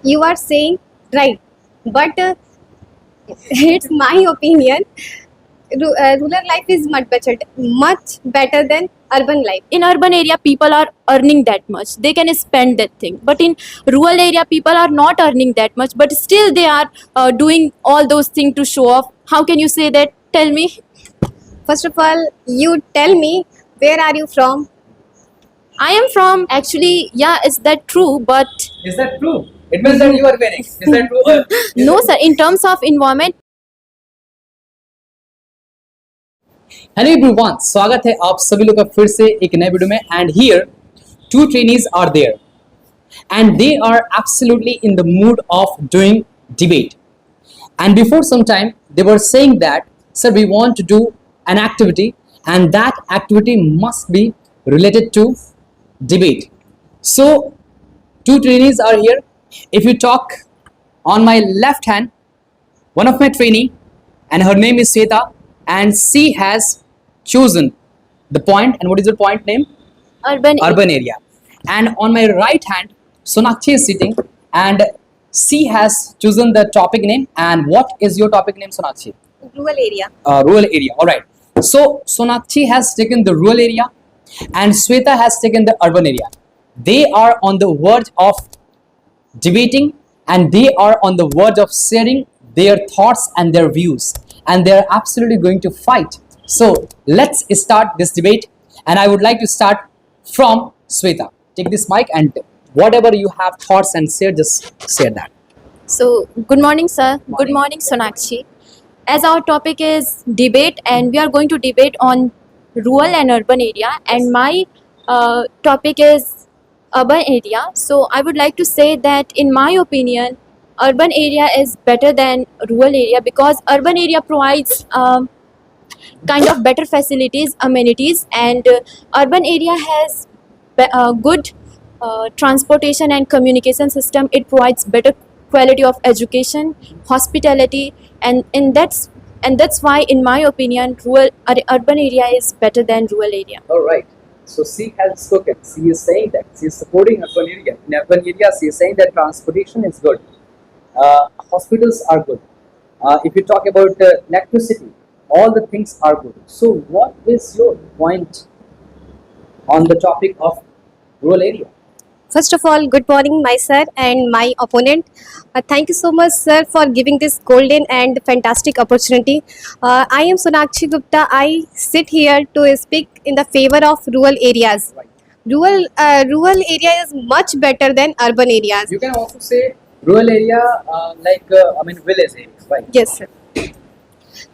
you are saying right, but it's my opinion. Rural life is much better than urban life. In urban area, people are earning that much. They can spend that thing. But in rural area, people are not earning that much. But still, they are doing all those things to show off. How can you say that? Tell me. First of all, you tell me where are you from? I am from actually, yeah, is that true? But Is that true? It means that you are winning. Is that true? no, sir. In terms of environment, hello everyone, स्वागत है आप सभी लोग का फिर से एक नए वीडियो में. And here two trainees are there and they are absolutely in the mood of doing debate. And before some time they were saying that sir we want to do an activity and that activity must be related to debate. So two trainees are here. If you talk on my left hand, one of my trainee and her name is Sweta and she has chosen the point. And what is your point name? urban Area. And on my right hand, Sonakshi is sitting and she has chosen the topic name. And what is your topic name, Sonakshi? Rural area. Rural area. All right. So Sonakshi has taken the rural area and Sweta has taken the urban area. They are on the verge of debating and they are on the verge of sharing their thoughts and their views, and they are absolutely going to fight. So let's start this debate, and I would like to start from Sweta. Take this mic and whatever you have thoughts and share, just share that. So, good morning, sir. Good morning, Sonakshi. As our topic is debate, and we are going to debate on rural and urban area, and my topic is urban area. So, I would like to say that, in my opinion, urban area is better than rural area because urban area provides kind of better facilities, amenities, and urban area has good transportation and communication system. It provides better quality of education, hospitality, and that's why, in my opinion, urban area is better than rural area. All right. So she has spoken. She is saying that she is supporting urban area. In urban area, she is saying that transportation is good, hospitals are good. If you talk about electricity, all the things are good. So, what is your point on the topic of rural area? First of all, good morning, my sir and my opponent. Thank you so much, sir, for giving this golden and fantastic opportunity. I am Sonakshi Gupta. I sit here to speak in the favor of rural areas. Right. Rural area is much better than urban areas. You can also say rural area, village area, right? Yes, sir.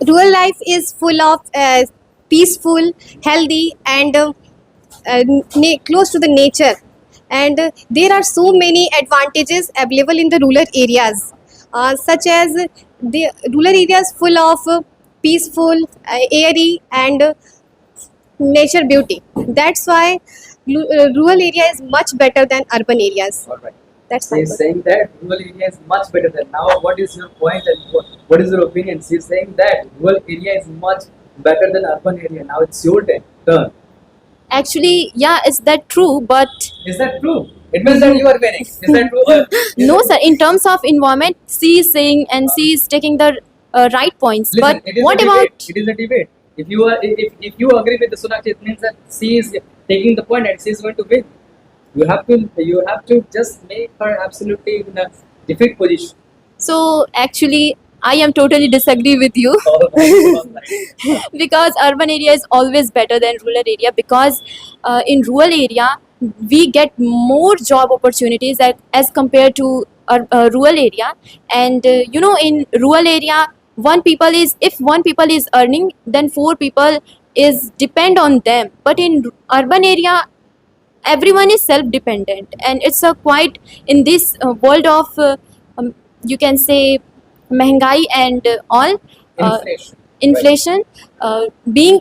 Rural life is full of peaceful, healthy, and close to the nature. And there are so many advantages available in the rural areas, such as the rural areas full of peaceful, airy, and nature beauty. That's why rural area is much better than urban areas. All right. That's She my is point. saying that rural area is much better than. Now, what is your point and what is your opinion? She is saying that rural area is much better than urban area. Now it's your turn. Actually, yeah, is that true? But Is that true? It means that you are winning. Is that true? no, sir. In terms of environment, she is saying and she is taking the right points. Listen, But it is what a debate. about It is a debate. If you are, if you agree with the Sonakshi, it means that she is taking the point and she is going to win. You have to just make her absolutely in a defeat position. so? Actually, I am totally disagree with you All right. because urban area is always better than rural area because in rural area we get more job opportunities as compared to rural area, and in rural area if one people is earning, then four people is depend on them. But in urban area, everyone is self dependent, and it's a quite in this world of you can say महंगाई and all Inflation. inflation, being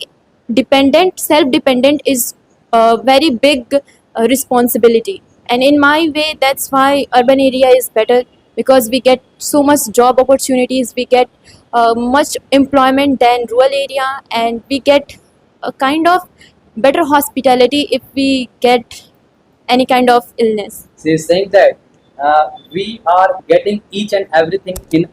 dependent, self dependent is a very big responsibility, and in my way that's why urban area is better because we get so much job opportunities, we get much employment than rural area, and we get a kind of better hospitality if we get any kind of illness. She is saying that we are getting each and everything in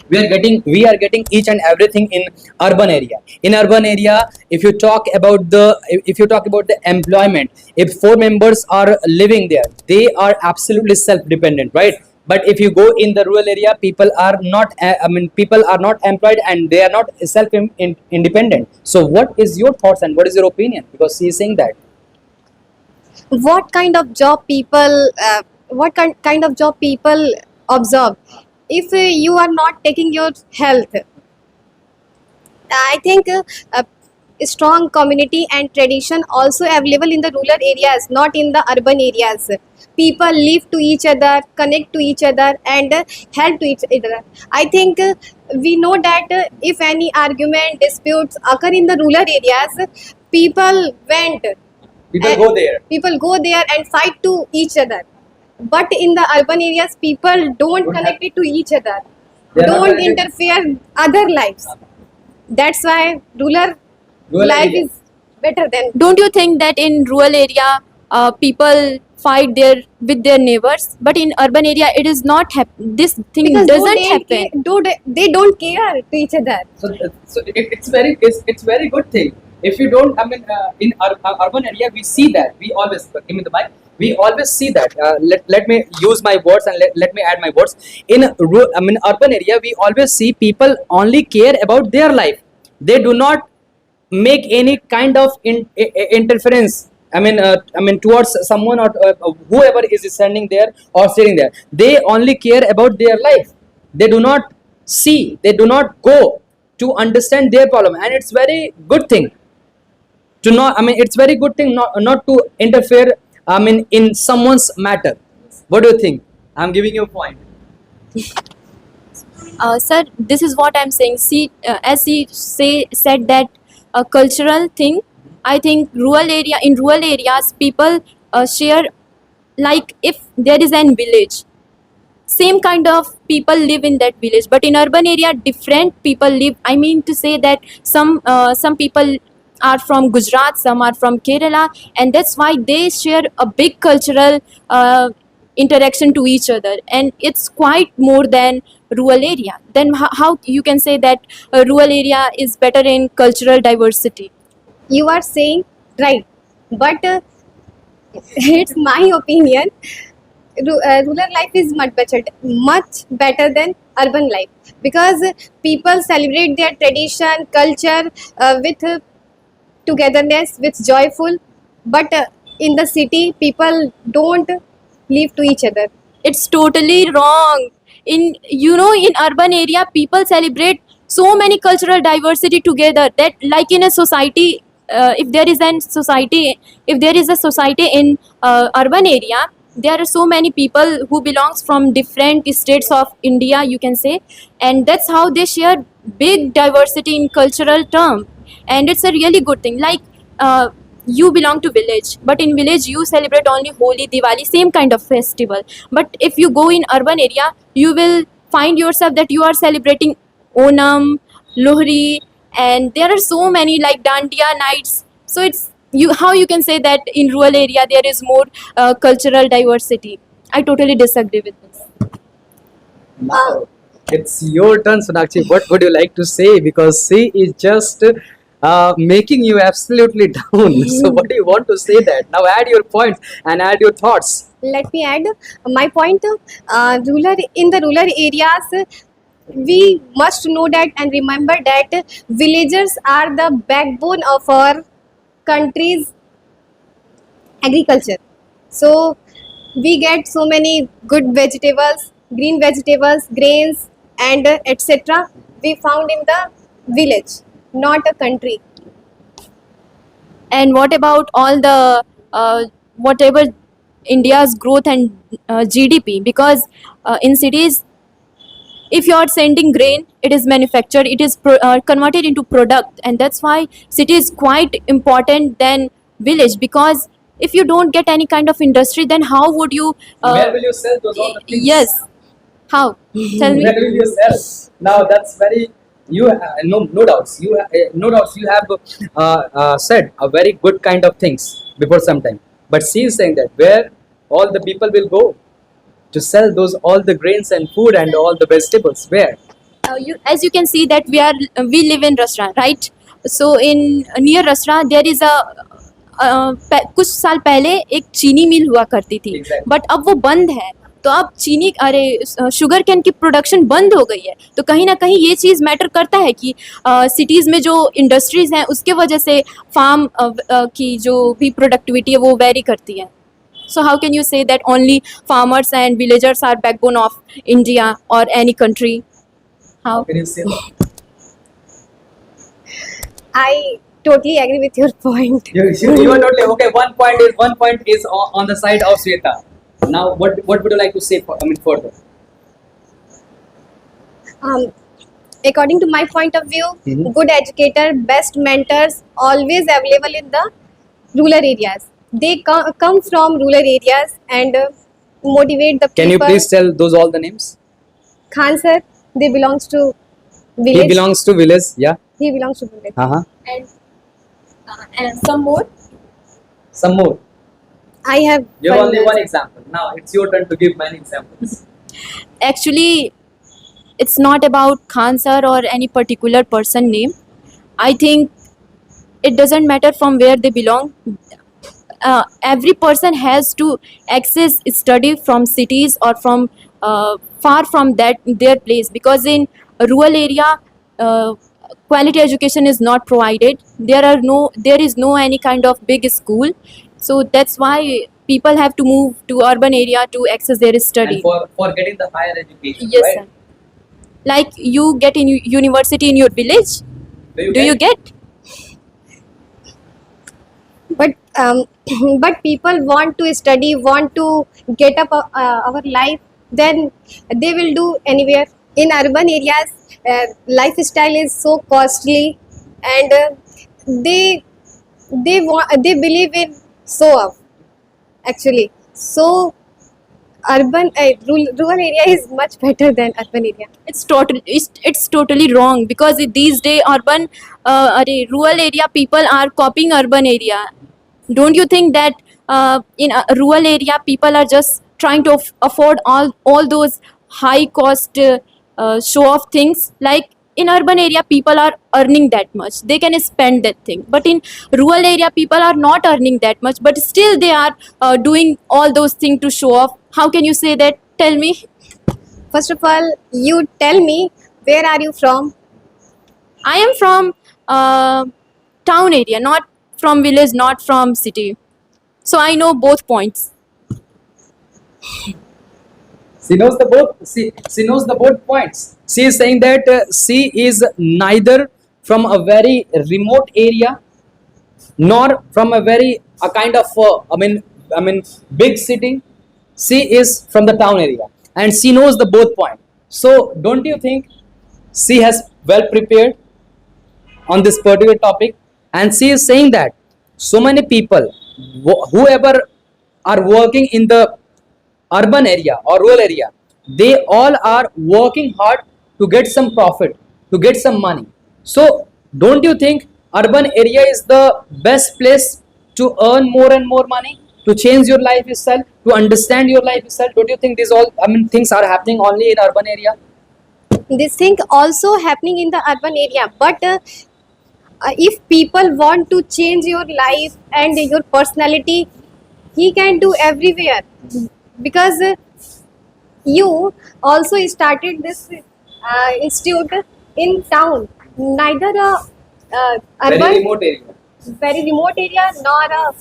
we are getting each and everything in urban area. In urban area, if you talk about the employment, if four members are living there, they are absolutely self dependent, right? But if you go in the rural area, people are not people are not employed and they are not self independent. So what is your thoughts and what is your opinion, because she is saying that? What kind of job people kind of job people observe? If you are not taking your health, I think strong community and tradition also available in the rural areas, not in the urban areas. People live to each other, connect to each other, and help to each other. I think we know that if any argument, disputes occur in the rural areas, people went People go there. people go there and fight to each other. But in the urban areas, people don't connect it to each other, They are not don't connected. interfere other lives. That's why Rural life area. is better than. Don't you think that in rural area people fight their with their neighbors, but in urban area it is not this thing Because doesn't happen. they don't care to each other. So it's very good thing. If you don't, in urban area, we see that we always give me the mic. We always see that. Let me use my words and let me add my words. In urban area, we always see people only care about their life. They do not make any kind of interference. Towards someone or whoever is standing there or sitting there. They only care about their life. They do not see. They do not go to understand their problem, and it's very good thing to not. It's very good thing not to interfere. In someone's matter. What do you think? I'm giving you a point. Sir, this is what I'm saying. See, as he said that a cultural thing, I think in rural areas, people share, like if there is an village, same kind of people live in that village. But in urban area, different people live. I mean to say that some people are from Gujarat, some are from Kerala, and that's why they share a big cultural interaction to each other, and it's quite more than rural area. Then how you can say that rural area is better in cultural diversity? You are saying right, but it's my opinion. Rural life is much better than urban life, because people celebrate their tradition, culture with togetherness, with joyful. But in the city, people don't live to each other. It's totally wrong. In urban area, people celebrate so many cultural diversity together, that like in a society, if there is a society in urban area, there are so many people who belongs from different states of India, you can say, and that's how they share big diversity in cultural term. And it's a really good thing. Like you belong to village, but in village you celebrate only Holi, Diwali, same kind of festival. But if you go in urban area, you will find yourself that you are celebrating Onam, Lohri, and there are so many like Dandiya nights. So it's how you can say that in rural area there is more cultural diversity? I totally disagree with this. Now it's your turn, Sonakshi. What would you like to say? Because she is just making you absolutely down. So what do you want to say that? Now add your points and add your thoughts. Let me add my point. In the rural areas, we must know that and remember that villagers are the backbone of our country's agriculture. So we get so many good vegetables, green vegetables, grains, and etc. we found in the village, not a country. And what about all the whatever India's growth and GDP? Because in cities, if you are sending grain, it is manufactured, it is converted into product, and that's why city is quite important than village. Because if you don't get any kind of industry, then how would you? Where will you sell those all the things? Yes, how? Tell me. Where will you sell? Now that's very no doubts. No doubts. You have said a very good kind of things before some time. But she is saying that where all the people will go. to sell those all the grains and food and all the vegetables? Where? As you can see that we live in Rasra, right? So in near Rasra there is a कुछ साल पहले एक चीनी मिल हुआ करती थी, Exactly. But अब वो बंद है. तो अब शुगर कैन की प्रोडक्शन बंद हो गई है. तो कहीं ना कहीं ये चीज़ मैटर करता है कि सिटीज़ में जो इंडस्ट्रीज़ हैं उसके वजह से फार्म की जो भी प्रोडक्टिविटी है वो वेरी करती है. So how can you say that only farmers and villagers are backbone of India or any country? How? Can you say that? I totally agree with your point. You are totally okay. One point is on the side of Sweta. Now, what would you like to say further? According to my point of view, Mhm. good educator, best mentors, always available in the rural areas. They come from rural areas and motivate the Can you people. please tell those all the names? Khan sir, they belongs to village. He belongs to village. Yeah. He belongs to village. Uh-huh. And some more. Some more. I have You have only answer. one example. Now it's your turn to give many examples. Actually, it's not about Khan sir or any particular person name. I think it doesn't matter from where they belong. Every person has to access study from cities or from far from that their place, because in rural area quality education is not provided. There is no any kind of big school, so that's why people have to move to urban area to access their study. And for getting the higher education. Yes, right? sir. Like you get in university in your village. Do you get? But but people want to study, want to get up our life, then they will do anywhere. In urban areas, lifestyle is so costly, and they believe in show off actually. So rural area is much better than urban area. It's totally wrong, because these days rural area people are copying urban area. Don't you think that in a rural area people are just trying to afford all those high cost show off things? Like in urban area people are earning that much, they can spend that thing, but in rural area people are not earning that much, but still they are doing all those things to show off. How can you say that? Tell me. First of all, you tell me, where are you from? I am from town area, not from village, not from city. So I know both points. She knows the both. She knows the both points. She is saying that she is neither from a very remote area nor from a kind of big city. She is from the town area and she knows the both point. So don't you think she has well prepared on this particular topic? And she is saying that so many people, whoever are working in the urban area or rural area, they all are working hard to get some profit, to get some money. So don't you think urban area is the best place to earn more and more money, to change your life itself, to understand your life itself? Don't you think these all things are happening only in urban area? This thing also happening in the urban area, but if people want to change your life and your personality, he can do everywhere, because you also started this institute in town, neither a urban Very remote area. very remote area nor a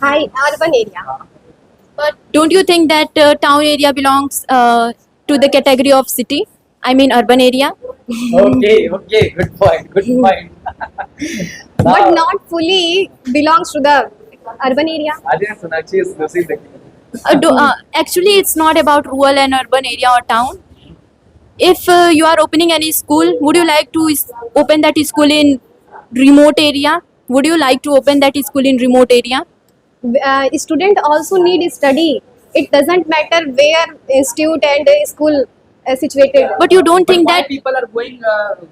high urban area. But don't you think that town area belongs to the category of city? I mean urban area. Okay, good point, good point. But not fully belongs to the urban area. I think Sonakshi is losing the Actually, it's not about rural and urban area or town. If you are opening any school, would you like to open that school in remote area? Would you like to open that school in remote area? Student also need study. It doesn't matter where institute and school situated. But you don't think why that? people are going?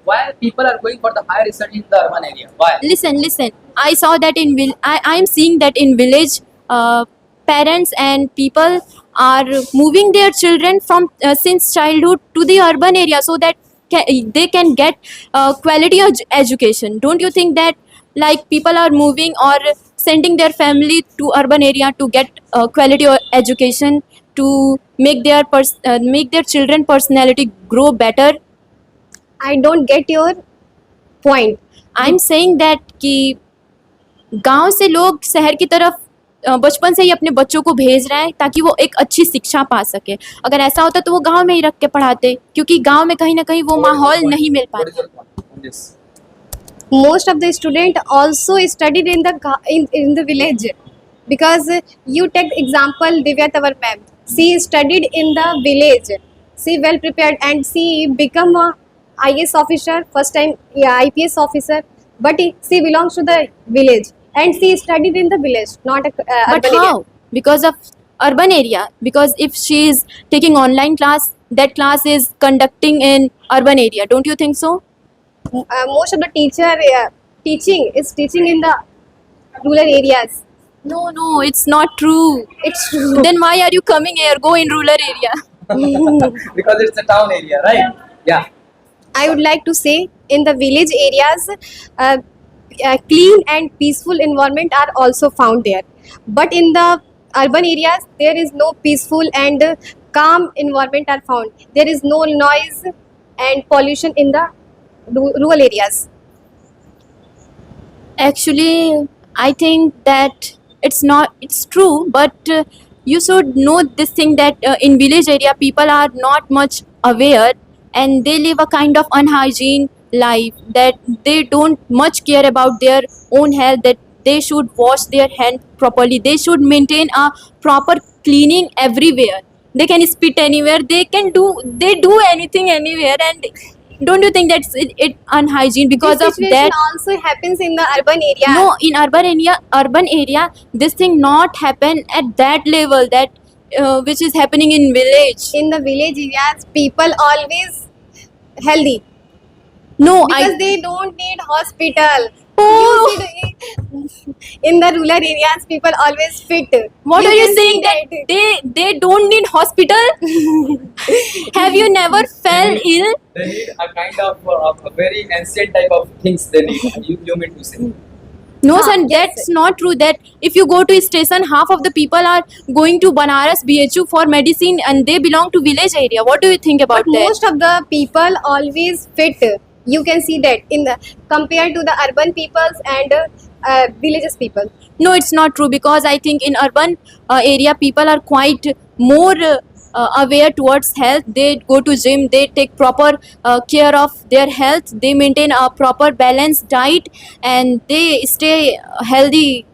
Why people are going for the higher study in the urban area? Why? Listen. I saw that I am seeing that in village, parents and people are moving their children from since childhood to the urban area so that they can get quality education. Don't you think that like people are moving or sending their family to urban area to get quality education to make their children personality grow better? I don't get your point. I'm saying that कि गांव से लोग शहर की तरफ बचपन से ही अपने बच्चों को भेज रहे हैं ताकि वो एक अच्छी शिक्षा पा सके. अगर ऐसा होता तो वो गांव में ही रख के पढ़ाते, क्योंकि गांव में कहीं ना कहीं वो माहौल नहीं मिल What is पाता. your point on this? Most of the student also studied in in the village, because you take example Divya Tawar ma'am. She studied in the village. She well prepared and she become a IAS officer first time, yeah, IPS officer. But she belongs to the village and she studied in the village, not a But urban how? area. Because of urban area. Because if she is taking online class, that class is conducting in urban area. Don't you think so? Most of the teaching is teaching in the rural areas. No, it's not true. It's true. Then why are you coming here? Go in rural area. Because it's a town area, right? Yeah. I would like to say in the village areas, clean and peaceful environment are also found there. But in the urban areas, there is no peaceful and calm environment are found. There is no noise and pollution in the rural areas. Actually, I think that it's true, but you should know this thing that in village area people are not much aware and they live a kind of unhygiene life, that they don't much care about their own health, that they should wash their hand properly, they should maintain a proper cleaning everywhere. They can spit anywhere, they do anything anywhere. And don't you think that's it unhygiene? Because This of situation that, also happens in the urban area. no, in urban area this thing not happen at that level that which is happening in village. In the village areas, people always healthy No, because they don't need hospital. Oh. You see, in the rural areas, people always fit. What are you can saying see that they don't need hospital? Have you never fell ill? They need a kind of a very ancient type of things they need. You mean to say? No, हाँ, son, yes, that's not true. That if you go to station, half of the people are going to Banaras BHU for medicine and they belong to village area. What do you think about But that? most of the people always fit. You can see that in the compared to the urban peoples and villages people. No, it's not true, because I think in urban area people are quite more aware towards health. They go to gym, they take proper care of their health, they maintain a proper balanced diet and they stay healthy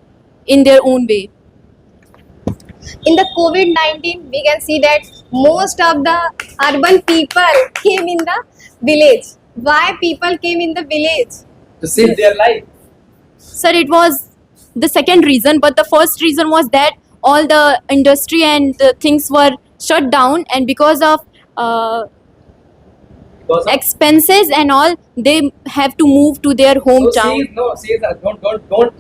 in their own way. In the COVID-19, we can see that most of the urban people came in the village. Why people came in the village? To save their life. Sir, it was the second reason, but the first reason was that all the industry and the things were shut down, and because of Because of expenses and all, they have to move to their So hometown. she is don't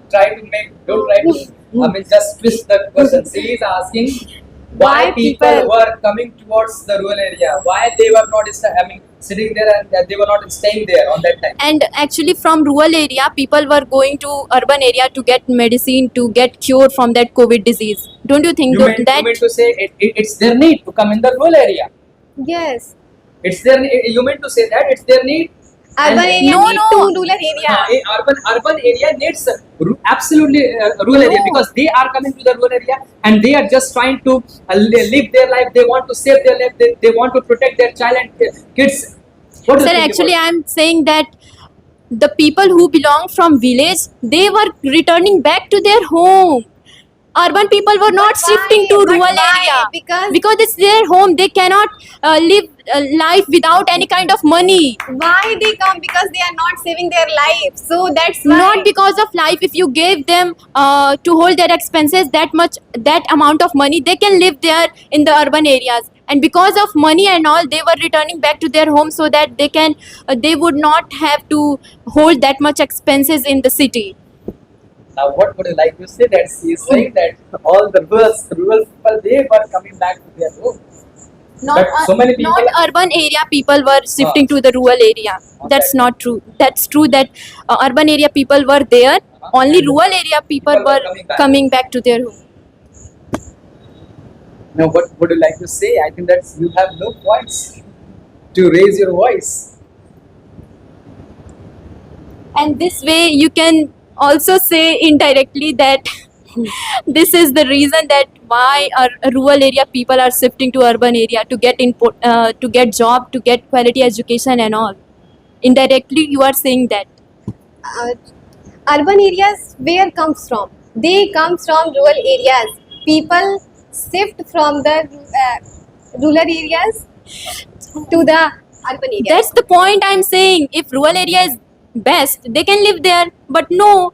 try to I mean just twist the question. She is asking why Why people people- were coming towards the rural area, why they were not sitting there and they were not staying there on that time. And actually, from rural area, people were going to urban area to get medicine, to get cure from that COVID disease. Don't you think You mean to say it's their need to come in the rural area? Yes. It's their you mean to say that it's their need? Urban And- area No, need no. to rural area. Urban area needs absolutely rural area, No. because they are coming to the rural area and they are just trying to live their life. They want to save their life. They want to protect their child and kids. What do you Sir, think actually, about it? I'm saying that the people who belong from village, they were returning back to their home. Urban people were not But shifting why? to But rural why? area Because it's their home. They cannot live life without any kind of money. why they come? Because they are not saving their life. So that's why. Not because of life. If you gave them to hold their expenses that amount of money, they can live there in the urban areas. And because of money and all, they were returning back to their home so that they would not have to hold that much expenses in the city. Now, what would you like to say? That she is saying that all the rural people people, they were coming back to their home. Not, But so many people- not urban area people were shifting to the rural area. That's that. not true. That's true that urban area people were there. Only And rural area people people were were coming back. coming back to their home. Now, what would you like to say? I think that you have no points to raise your voice. And this way you can also say indirectly that this is the reason that why our rural area people are shifting to urban area to get to get job, to get quality education and all. Indirectly you are saying that. uh, Urban areas where comes from? They comes from rural areas. People shift from the rural areas to the urban areas. That's the point I'm saying. If rural area is best, they can live there. But no,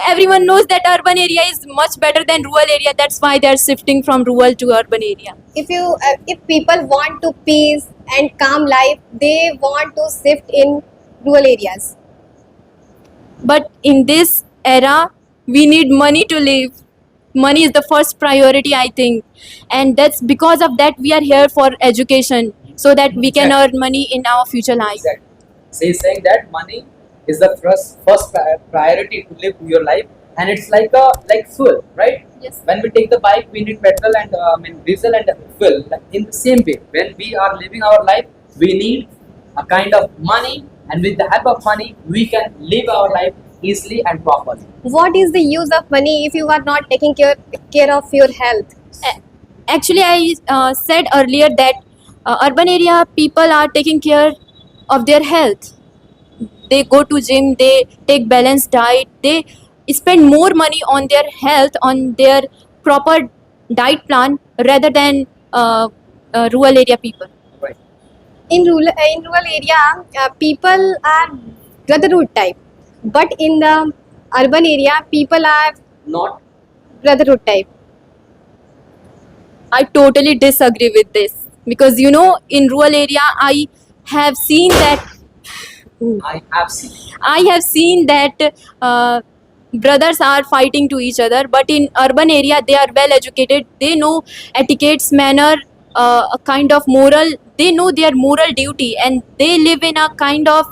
everyone knows that urban area is much better than rural area. That's why they are shifting from rural to urban area. If people want to peace and calm life, they want to shift in rural areas. But in this era, we need money to live. Money is the first priority, I think. And that's because of that we are here for education, so that we can earn money in our future life. Exactly. So he's saying that money is the first priority to live your life, and it's like fuel, right? Yes. When we take the bike, we need petrol and diesel and fuel. Like in the same way, when we are living our life, we need a kind of money, and with the help of money, we can live our life easily and properly. What is the use of money if you are not taking care of your health? Actually, I said earlier that urban area people are taking care of their health. They go to gym, they take balanced diet, they spend more money on their health, on their proper diet plan rather than rural area people. Right. In rural area, people are brotherhood type, but in the urban area, people are Not brotherhood type. I totally disagree with this because in rural area I have seen that I have seen. brothers are fighting to each other, but in urban area they are well educated. They know etiquettes, manner, a kind of moral. They know their moral duty, and they live in a kind of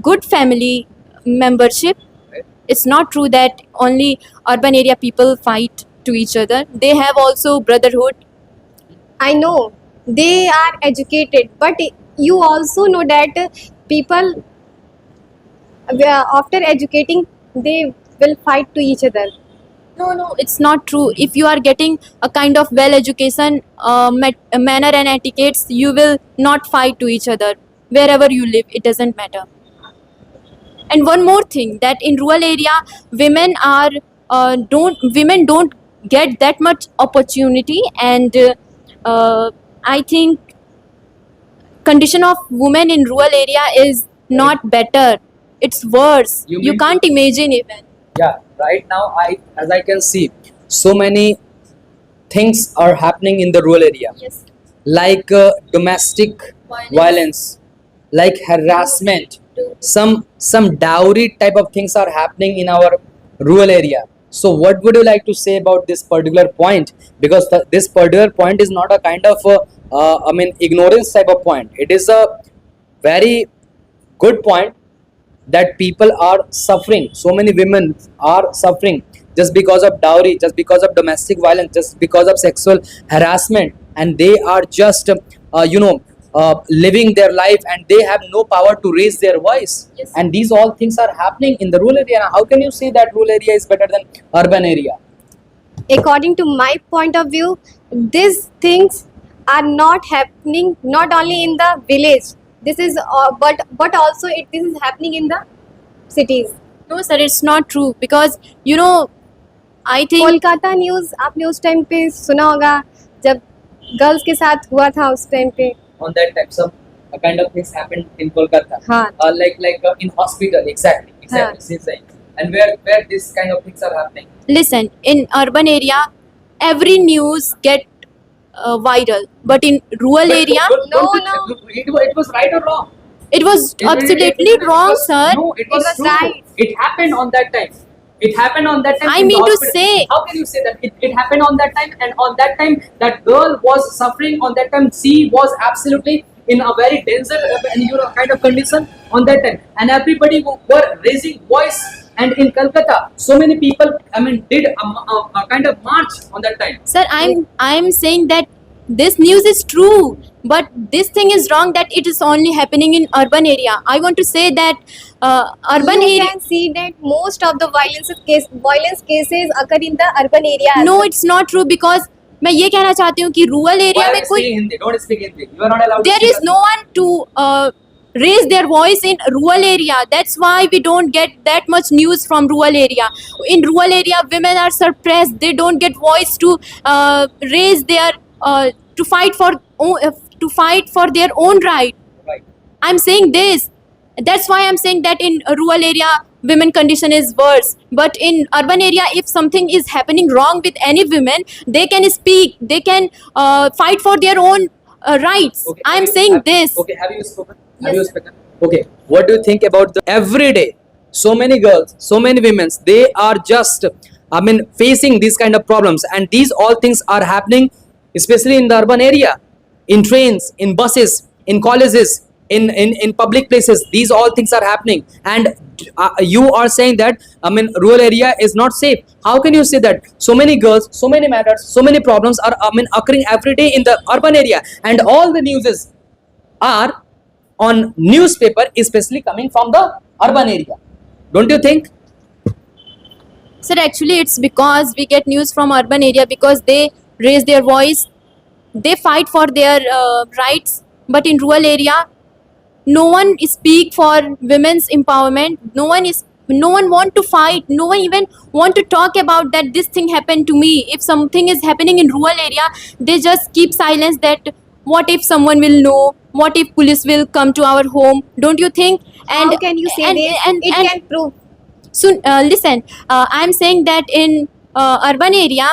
good family membership. Right. It's not true that only urban area people fight to each other. They have also brotherhood. I know they are educated, but you also know that people after educating they will fight to each other. No, it's not true. If you are getting a kind of well education, manner and etiquettes, you will not fight to each other wherever you live. It doesn't matter. And one more thing, that in rural area, women don't get that much opportunity, and I think condition of women in rural area is not better. It's worse. You You mean- can't imagine even. Yeah, right now as I can see, so many things are happening in the rural area, Yes. like domestic violence, like harassment, some dowry type of things are happening in our rural area. So what would you like to say about this particular point? Because this particular point is not a kind of ignorance type of point. It is a very good point that people are suffering. So many women are suffering just because of dowry, just because of domestic violence, just because of sexual harassment, and they are just living their life, and they have no power to raise their voice. Yes. And these all things are happening in the rural area. Now, how can you say that rural area is better than urban area? According to my point of view, these things are not happening not only in the village. This is but also this is happening in the cities. No, sir, it's not true because I think Kolkata news आपने उस time पे सुना होगा जब girls के साथ हुआ था उस टाइम पे. On that time, some kind of things happened in Kolkata. हाँ. In hospital, exactly. Same thing. And where this kind of things are happening? listen, in urban area every news get viral, but in rural area No. It was right or wrong? it was absolutely It wrong, was- sir. No, it was was true. right. It happened on that time. It happened on that time. I in the mean to hospital. say- How can you say that? It happened on that time, and on that time, that girl was suffering. On that time, she was absolutely in a very danger and kind of condition on that time, and everybody were raising voice. And in Calcutta, so many people, I mean, did a kind of march on that time. Sir, I'm saying that this news is true, but this thing is wrong that it is only happening in urban area. I want to say that urban you area. can see that most of the violence cases occur in the urban area. as No, well. it's not true because मैं ये कहना चाहती हूँ कि rural area Why में कोई speak Hindi? Don't speak Hindi. You are not allowed. there to is speak no one to raise their voice in rural area. That's why we don't get that much news from rural area. In rural area, women are suppressed. They don't get voice to raise their to fight for their own right. Right. I'm saying this. That's why I'm saying that in a rural area, women condition is worse. But in urban area, if something is happening wrong with any women, they can speak. They can fight for their own rights. Okay, I'm have you- saying have- this. Okay, have you spoken? Have Yes, you sir. spoken? Okay, what do you think about the every day? So many girls, so many women, they are just, I mean, facing these kind of problems, and these all things are happening, especially in the urban area, in trains, in buses, in colleges, in public places. These all things are happening, and you are saying that, I mean, rural area is not safe. How can you say that? So many girls, so many matters, so many problems are, I mean, occurring every day in the urban area, and all the news are on newspaper, especially coming from the urban area. Don't you think? Sir, actually, it's because we get news from urban area because they raise their voice, they fight for their rights. But in rural area, no one speak for women's empowerment. No one want to fight. No one even want to talk about that this thing happened to me. If something is happening in rural area, they just keep silence. That what if someone will know? What if police will come to our home? Don't you think? How can you say this? It can prove. So listen, I'm saying that in urban area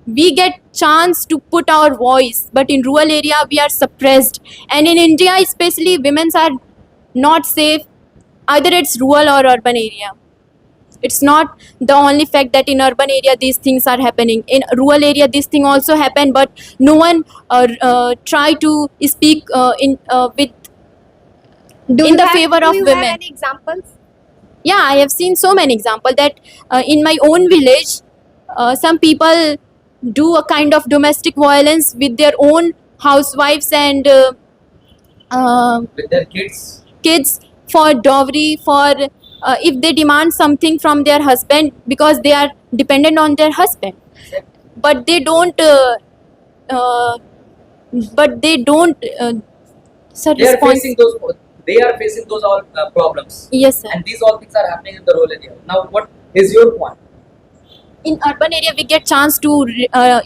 we get chance to put our voice, but in rural area we are suppressed. And in India, especially, women are not safe. Either it's rural or urban area. It's not the only fact that in urban area these things are happening. In rural area, this thing also happen, but no one try to speak with Do in you the have- favor do of you women. Have any examples? Yeah, I have seen so many examples that in my own village, some people do a kind of domestic violence with their own housewives and With their kids. kids for dowry, for if they demand something from their husband because they are dependent on their husband, but they don't. But they don't. Sir, They are response. facing those. They are facing those all problems. Yes, sir. And these all things are happening in the rural area. Now, what is your point? In urban area we get chance to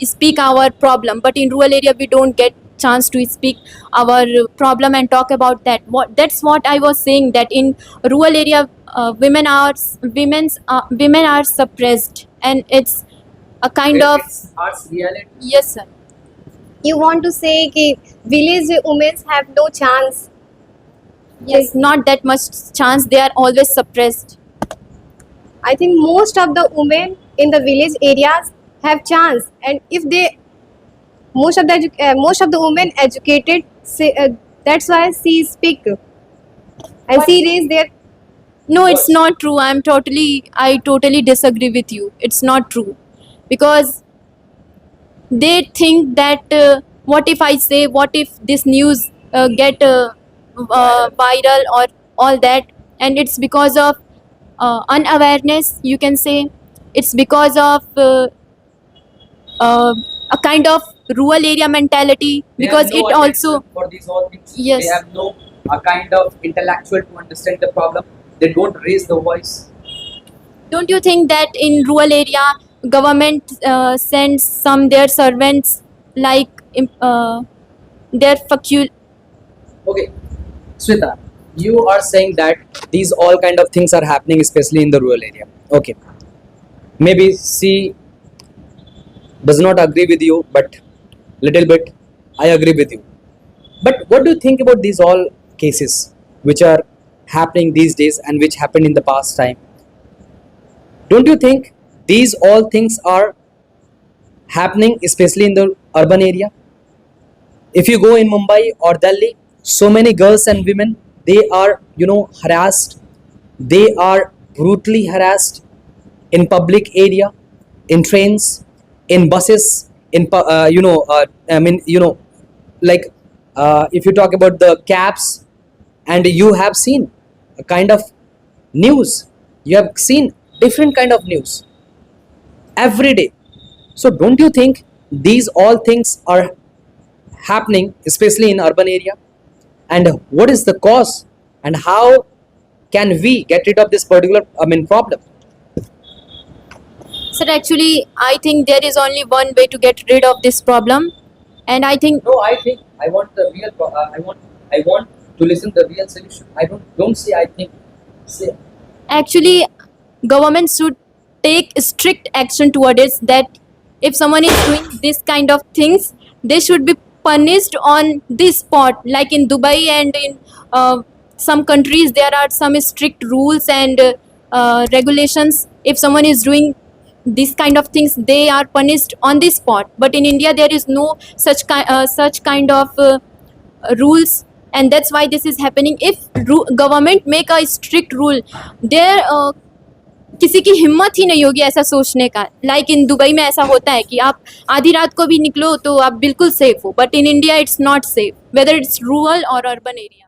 speak our problem, but in rural area we don't get chance to speak our problem and talk about that. That's what I was saying, that in rural area women are suppressed, and it's a kind of. It's arts reality. Yes, sir. You want to say that village women have no chance? Yes, not that much chance. They are always suppressed. I think most of the women in the village areas have chance, and if they most of the women educated, say, that's why she speak and she raise their. No, it's not true. I totally disagree with you. It's not true, because they think that what if I say, what if this news get viral or all that, and it's because of unawareness, you can say. It's because of a kind of rural area mentality, They because have no it also. attention for these all things. Yes. They have no a kind of intellectual to understand the problem. They don't raise the voice. Don't you think that in rural area government sends some their servants, like their Okay, Sweta, you are saying that these all kind of things are happening, especially in the rural area. Okay, maybe she does not agree with you, but little bit I agree with you. But what do you think about these all cases which are happening these days and which happened in the past time? Don't you think these all things are happening especially in the urban area? If you go in Mumbai or Delhi, so many girls and women, they are, harassed. They are brutally harassed in public area, in trains, in buses, in like if you talk about the cabs, and you have seen a kind of news, you have seen different kind of news every day. So don't you think these all things are happening especially in urban area? And what is the cause, and how can we get rid of this particular problem? Sir, actually, I think there is only one way to get rid of this problem, and I think No, I think I want the real I want to listen the real solution. I don't say I think. Say actually government should take strict action toward it, that if someone is doing this kind of things, they should be punished on this spot. Like in Dubai and in some countries, there are some strict rules and regulations. If someone is doing this kind of things, they are punished on this spot. But in India, there is no such kind of rules, and that's why this is happening. If government make a strict rule, there किसी की हिम्मत ही नहीं होगी ऐसा सोचने का. Like in Dubai में ऐसा होता है कि आप आधी रात को भी निकलो तो आप बिल्कुल सेफ हो, but in India it's not safe, whether it's rural और अर्बन एरिया.